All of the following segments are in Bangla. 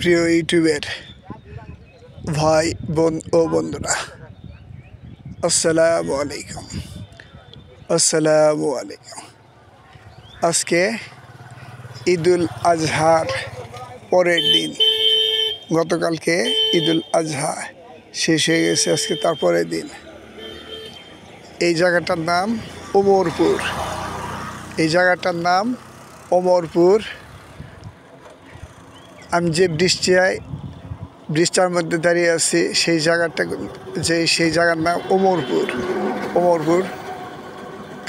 প্রিয় ইউটিউবের ভাই বোন ও বন্ধুরা, আসসালামু আলাইকুম। আজকে ঈদুল আজহার পরের দিন। গতকালকে ঈদুল আজহা শেষ হয়ে গেছে, আজকে তার পরের দিন। এই জায়গাটার নাম ওমরপুর। আমি যে ব্রিজটার মধ্যে দাঁড়িয়ে আছি সেই জায়গার নাম ওমরপুর।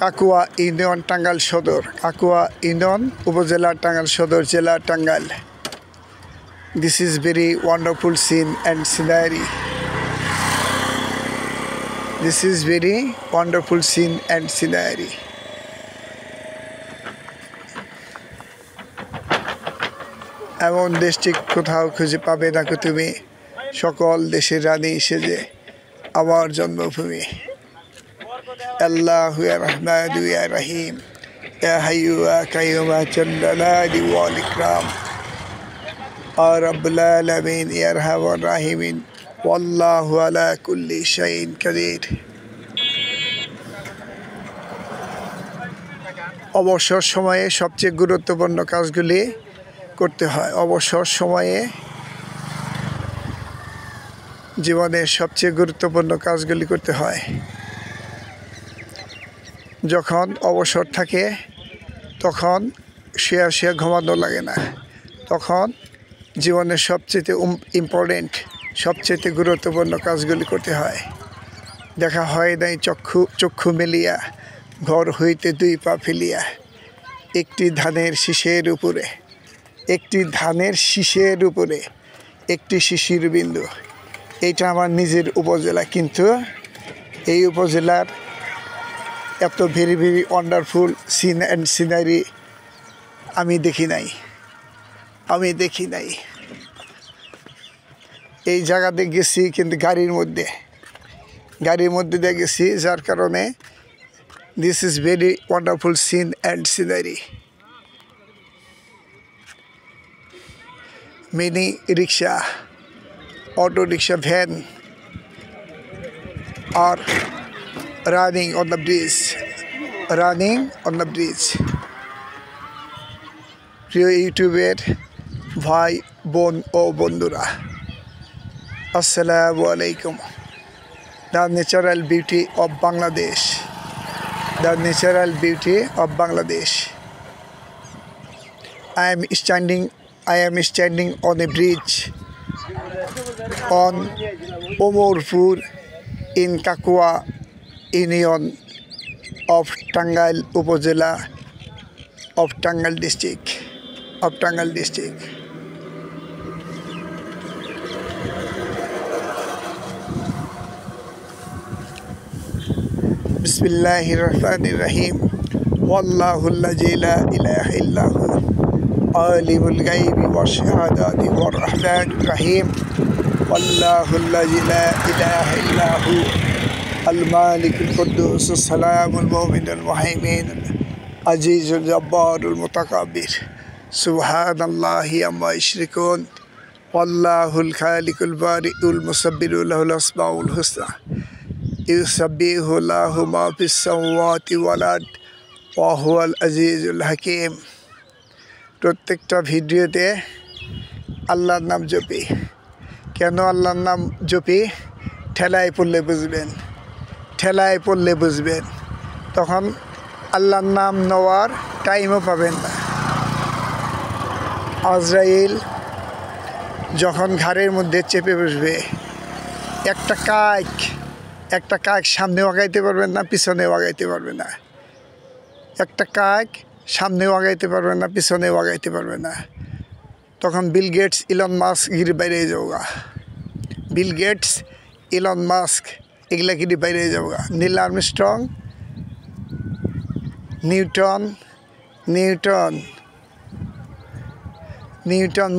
কাকুয়া ইউনিয়ন, টাঙ্গাইল সদর। কাকুয়া ইউনিয়ন, উপজেলা, টাঙ্গাইল সদর, জেলা Tangail. This is very wonderful scene and scenery. এমন দেশটি কোথাও খুঁজে পাবে না তুমি, সকল দেশের রানী সেজে আমার জন্মভূমি। আল্লাহু ইয়া রহমানু ইয়া রহিম, ইয়া হাইয়্যু ইয়া কাইয়্যুম, ইয়া জাল জালালি ওয়াল ইকরাম, ইয়া রাব্বুল আলামিন, ইয়া আরহামার রাহিমিন, ওয়াল্লাহু আলা কুল্লি শাইইন কাদির। অবসর সময়ে সবচেয়ে গুরুত্বপূর্ণ কাজগুলি করতে হয়। অবসর সময়ে জীবনের সবচেয়ে গুরুত্বপূর্ণ কাজগুলি করতে হয়। যখন অবসর থাকে তখন শুয়ে ঘুমানো লাগে না, তখন জীবনের সবচেয়ে ইম্পর্টেন্ট, সবচেয়ে গুরুত্বপূর্ণ কাজগুলি করতে হয়। দেখা হয় নাই চক্ষু মেলিয়া, ঘর হইতে দুই পা ফেলিয়া, একটি ধানের শীষের উপরে একটি শিশির বিন্দু। এইটা আমার নিজের উপজেলা, কিন্তু এই উপজেলার এত very wonderful scene and scenery আমি দেখি নাই। এই জায়গাতে গেছি কিন্তু গাড়ির মধ্যে দিয়ে গেছি, যার কারণে this is very wonderful scene and scenery. Mini rickshaw, auto rickshaw, van are running on the bridge. প্রিয় ইউটিউবের ভাই বোন ও বন্ধুরা, আসসালামু আলাইকুম। The natural beauty of Bangladesh. I am standing on a bridge on Omorpur in Kakua Union of Tangail Upazila of Tangail district. Bismillahirrahmanirrahim. Wallahu allazi la ilaha illa hu alimul ghaibi wash-shahadati war-rahmanir rahim. والله الذي لا إله إلا هو المالك القدوس السلام المؤمن المهيمن العزيز الجبار المتكبر سبحان الله عما يشركون والله الخالق البارئ المصبر له الأسماء الحسنى يسبح له ما في السماوات والأرض وهو العزيز الحكيم। প্রত্যেকটা ভিডিওতে আল্লাহর নাম জপি। কেন আল্লাহর নাম জপি? ঠেলায় পড়লে বুঝবেন, তখন আল্লাহর নাম নেওয়ার টাইমও পাবেন না। আজরাইল যখন ঘাড়ের মধ্যে চেপে বসবে, একটা কাক সামনেও আগাইতে পারবেন না, পিছনেও আগাইতে পারবে না। তখন বিল গেটস, ইলন মাস্ক গিরি বাইরে যাওগা। এগুলা গিরি বাইরে যাওগা। Neil Armstrong, Newton,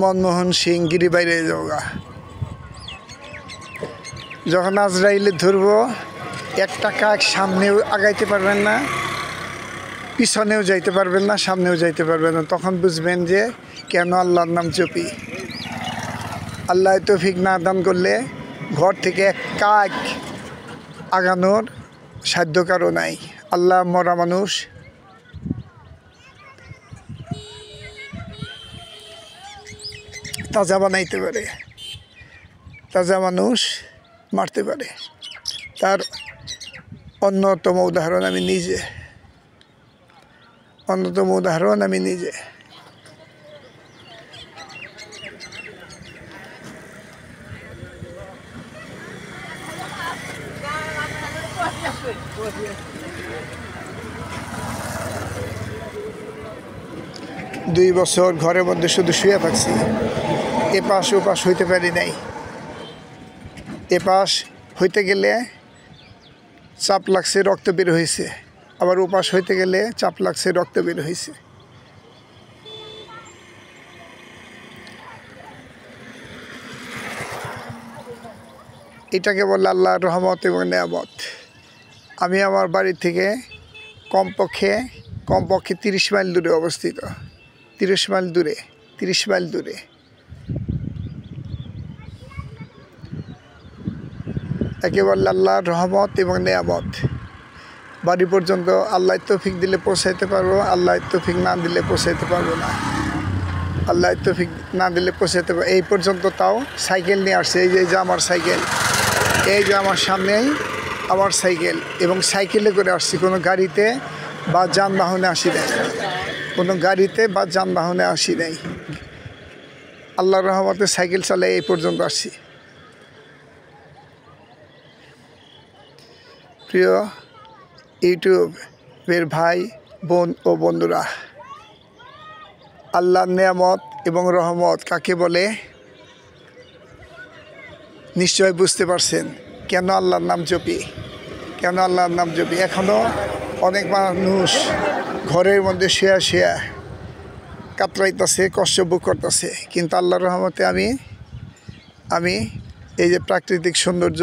Manmohan Singh গিরি বাইরে যাওগা। যখন আজরাইলে ধরবো, একটা কাক সামনেও আগাইতে পারবেন না, পিছনেও যাইতে পারবেন না, সামনেও যাইতে পারবেন না। তখন বুঝবেন যে কেন আল্লাহর নাম জপি। আল্লাহ তৌফিক না দান করলে ঘর থেকে এক কাক আগানোর সাধ্য কারো নাই। আল্লাহ মরা মানুষ তাজা বানাইতে পারে, তাজা মানুষ মারতে পারে। তার অন্যতম উদাহরণ আমি নিজে, অন্যতম উদাহরণ আমি নিজে। দুই বছর ঘরের মধ্যে শুধু শুয়ে থাকছি, এপাশ ওপাশ হইতে পারি নাই। এপাশ হইতে গেলে চাপ লাগছে, রক্ত বের হয়েছে, আবার ওপাশ হইতে গেলে চাপ লাগছে, রক্ত বের হয়েছে। এটাকে বলে আল্লাহর রহমত এবং নেয়ামত। আমি আমার বাড়ি থেকে কমপক্ষে 30 মাইল দূরে অবস্থিত, 30 মাইল দূরে, 30 মাইল দূরে। একে বললে আল্লাহর রহমত এবং নেয়ামত। বাড়ি পর্যন্ত আল্লাহ তৌফিক দিলে পৌঁছাইতে পারবো, আল্লাহ তৌফিক না দিলে পৌঁছাইতে পারবো না। আল্লাহ তৌফিক না দিলে পৌঁছাইতে পারবো। এই পর্যন্ত তাও সাইকেল নিয়ে আসছে। এই যে আমার সাইকেল, এই যে আমার সামনেই আমার সাইকেল, এবং সাইকেলে করে আসছি, কোনো গাড়িতে বা যানবাহনে আসি নাই, কোনো গাড়িতে বা যানবাহনে আসি নাই। আল্লাহর রহমতে সাইকেল চালাই এই পর্যন্ত আসছি। প্রিয় ইউটিউবের ভাই বোন ও বন্ধুরা, আল্লাহর নেয়ামত এবং রহমত কাকে বলে নিশ্চয় বুঝতে পারছেন। কেন আল্লাহর নাম জপি, কেন আল্লাহর নাম জপি। এখনও অনেক মানুষ ঘরের মধ্যে শুয়া কাতরাইতেছে, কষ্ট ভোগ করতেছে, কিন্তু আল্লাহর রহমতে আমি এই যে প্রাকৃতিক সৌন্দর্য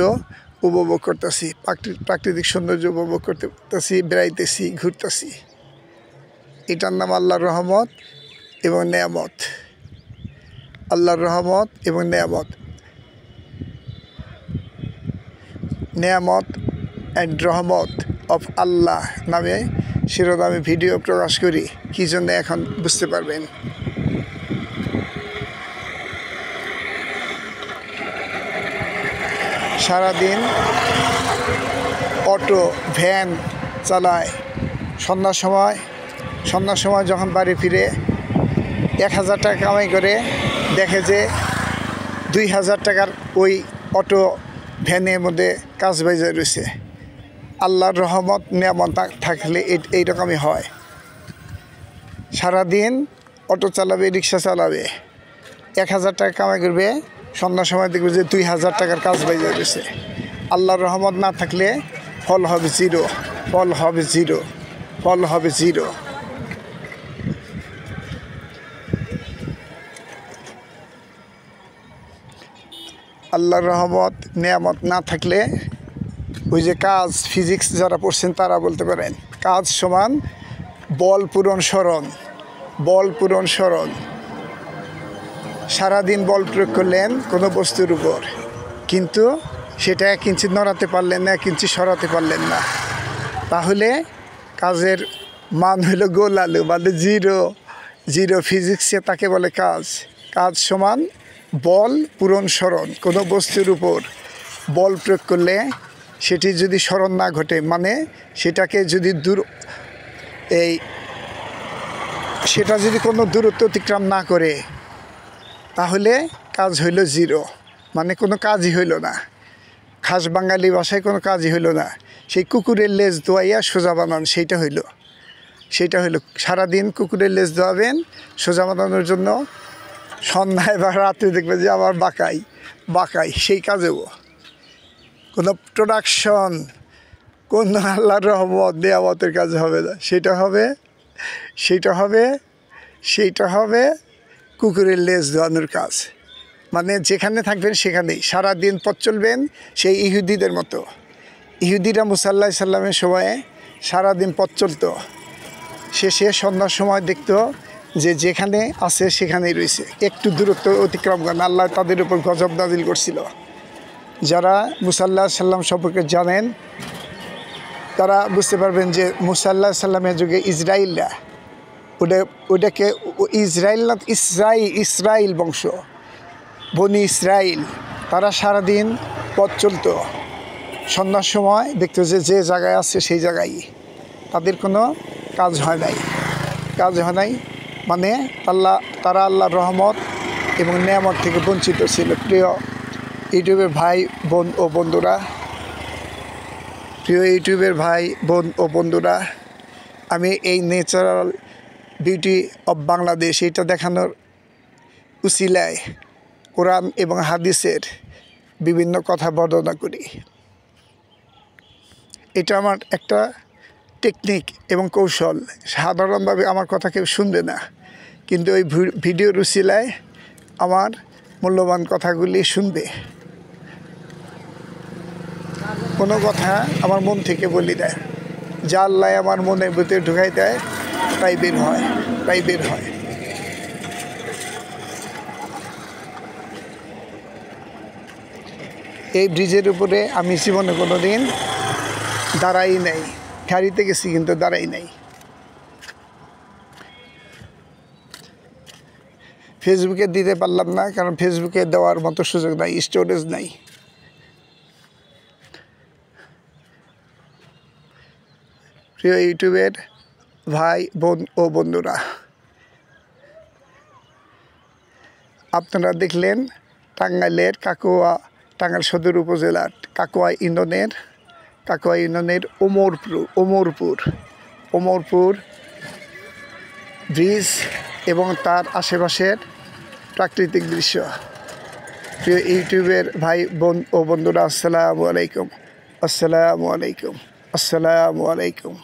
উপভোগ করতেছি, প্রাকৃতিক সৌন্দর্য উপভোগ করতেছি, বেড়াইতেছি, ঘুরতেছি। এটার নাম আল্লাহর রহমত এবং নেয়ামত। আল্লাহর রহমত এবং নেয়ামত। নেয়ামত অ্যান্ড রহমত অফ আল্লাহ নামে শিরোনামে ভিডিও প্রকাশ করি। কী জন্য এখন বুঝতে পারবেন। সারাদিন অটো ভ্যান চালায়, সন্ধ্যার সময় যখন বাড়ি ফিরে 1000 টাকা কামাই করে, দেখে যে 2000 টাকার ওই অটো ভ্যানের মধ্যে কাজ বেজে রয়েছে। আল্লাহর রহমত নিয়ামত থাকলে এইরকমই হয়। সারাদিন অটো চালাবে, রিক্সা চালাবে, 1000 টাকা কামাই করবে, সন্ধ্যার সময় দেখবে যে 2000 টাকার কাজ বেজে রয়েছে। আল্লাহর রহমত না থাকলে ফল হবে জিরো, ফল হবে জিরো, ফল হবে জিরো। আল্লাহর রহমত নেয়ামত না থাকলে ওই যে কাজ, ফিজিক্স যারা পড়ছেন তারা বলতে পারেন, কাজ সমান বল পূরণ স্মরণ, বল পূরণ স্মরণ। সারাদিন বল প্রয়োগ করলেন কোনো বস্তুর উপর, কিন্তু সেটা 1 ইঞ্চি নড়াতে পারলেন না, 1 ইঞ্চি সরাতে পারলেন না, তাহলে কাজের মান হলো গোল আলু, মানে জিরো, জিরো। ফিজিক্সে তাকে বলে কাজ। কাজ সমান বল পূরণ স্মরণ। কোনো বস্তুর উপর বল প্রয়োগ করলে সেটি যদি স্মরণ না ঘটে, মানে সেটাকে যদি সেটা যদি কোনো দূরত্ব অতিক্রম না করে, তাহলে কাজ হইল জিরো, মানে কোনো কাজই হইল না। খাস বাঙালি ভাষায় কোনো কাজই হইল না। সেই কুকুরের লেজ দোয়াইয়া সোজা বানান, সেইটা হইল। সারাদিন কুকুরের লেজ দোয়াবেন সোজা বানানোর জন্য, সন্ধ্যায় বা রাত্রে দেখবে যে আবার বাঁকাই, সেই কাজেও কোনো প্রোডাকশন, কোন আল্লাহর রহমত নেয়ামতের কাজ হবে না। সেইটা হবে কুকুরের লেজ ধোয়ানোর কাজ। মানে যেখানে থাকবেন সেখানেই সারাদিন পথ চলবেন, সেই ইহুদিদের মতো। ইহুদিরা মুসা আলাইহিস সালামের সময়ে সারাদিন পথ চলত, শেষে সন্ধ্যার সময় দেখতো যে যেখানে আছে সেখানেই রয়েছে, একটু দূরত্ব অতিক্রম করেন আল্লাহ তাদের উপর গজব নাজিল করছিল। যারা মুসা আলাইহিস সালাম সম্পর্কে জানেন তারা বুঝতে পারবেন যে মুসা আলাইহিস সালামের যুগে ইসরাইলরা ওটাকে ইসরাইল না ইসরাইল বংশ, বনি ইসরাইল, তারা সারাদিন পথ চলতো, সন্ধ্যার সময় দেখতো যে যে জায়গায় আছে সেই জায়গায়, তাদের কোনো কাজ হয় নাই মানে তারা আল্লাহর রহমত এবং নেয়ামত থেকে বঞ্চিত ছিল। প্রিয় ইউটিউবের ভাই বোন ও বন্ধুরা, আমি এই ন্যাচারাল বিউটি অব বাংলাদেশ এটা দেখানোর উসিলায় কোরআন এবং হাদিসের বিভিন্ন কথা বর্ণনা করি। এটা আমার একটা টেকনিক এবং কৌশল। সাধারণভাবে আমার কথা কেউ শুনবে না, কিন্তু ওই ভিডিওর উসিলায় আমার মূল্যবান কথাগুলি শুনবে। কোনো কথা আমার মন থেকে বলি দেয়, যা আল্লাহ আমার মনের ভিতরে ঢুকাই দেয় তাই বের হয়। এই ব্রিজের উপরে আমি জীবনে কোনো দিন দাঁড়াই নাই, গাড়িতে গেছি কিন্তু দাঁড়াই নাই। ফেসবুকে দিতে পারলাম না, কারণ ফেসবুকে দেওয়ার মতো সুযোগ নাই, স্টোরেজ নাই। প্রিয় ইউটিউবের ভাই বোন ও বন্ধুরা, আপনারা দেখলেন টাঙ্গাইলের টাঙ্গাইল সদর উপজেলার কাকোয়া ইউনিয়নের ওমরপুর ব্রিজ এবং তার আশেপাশের প্রাকৃতিক দৃশ্য। প্রিয় ইউটিউবের ভাই বোন ও বন্ধুরা, আসসালামু আলাইকুম।